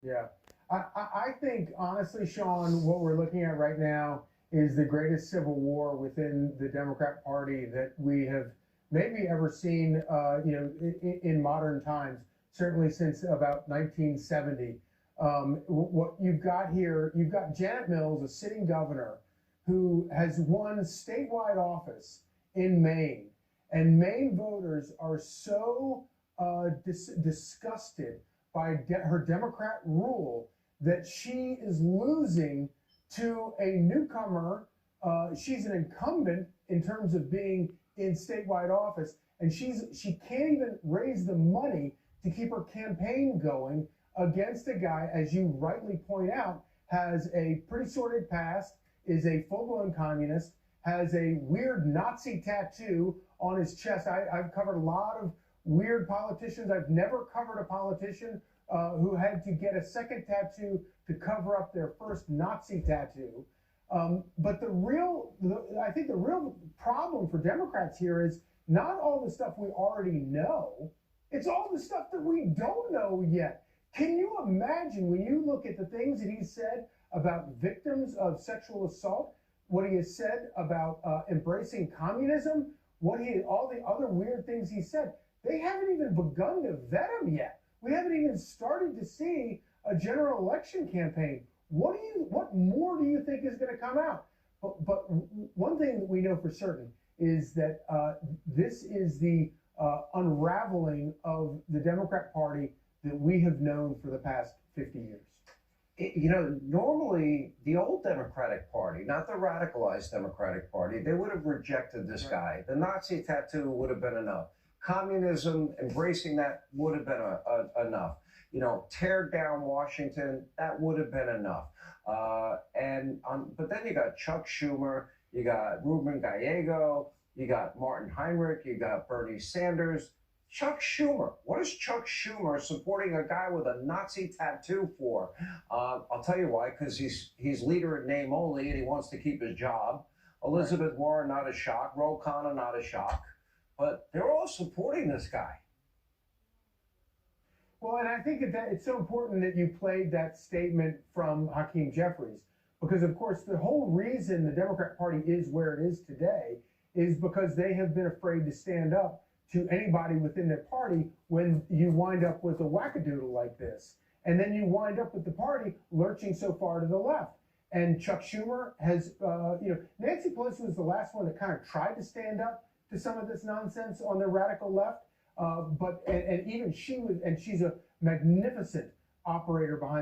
Yeah. I think, honestly, Sean, what we're looking at right now is the greatest civil war within the Democrat Party that we have maybe ever seen, in modern times, certainly since about 1970. What you've got here, you've got Janet Mills, a sitting governor, who has won statewide office in Maine. And Maine voters are so disgusted by her Democrat rule that she is losing to a newcomer. She's an incumbent in terms of being in statewide office, and she can't even raise the money to keep her campaign going against a guy, as you rightly point out, has a pretty sordid past, is a full-blown communist, has a weird Nazi tattoo on his chest. I've covered a lot of weird politicians. I've never covered a politician who had to get a second tattoo to cover up their first Nazi tattoo. But I think the real problem for Democrats here is not all the stuff we already know. It's all the stuff that we don't know yet. Can you imagine, when you look at the things that he said about victims of sexual assault, what he has said about embracing communism, all the other weird things he said? They haven't even begun to vet him yet. We haven't even started to see a general election campaign. What more do you think is going to come out? But one thing that we know for certain is that this is the unraveling of the Democrat Party that we have known for the past 50 years. Normally the old Democratic Party, not the radicalized Democratic Party, they would have rejected this guy. The Nazi tattoo would have been enough. Communism, embracing that would have been enough. Tear down Washington, that would have been enough. But then you got Chuck Schumer, you got Ruben Gallego, you got Martin Heinrich, you got Bernie Sanders. Chuck Schumer. What is Chuck Schumer supporting a guy with a Nazi tattoo for? I'll tell you why, because he's leader in name only, and he wants to keep his job. Elizabeth Warren, not a shock. Ro Khanna, not a shock. But they're all supporting this guy. Well, and I think that it's so important that you played that statement from Hakeem Jeffries, because, of course, the whole reason the Democrat Party is where it is today is because they have been afraid to stand up to anybody within their party when you wind up with a wackadoodle like this. And then you wind up with the party lurching so far to the left. And Chuck Schumer has, Nancy Pelosi was the last one that kind of tried to stand up to some of this nonsense on the radical left. But even she was, and she's a magnificent operator behind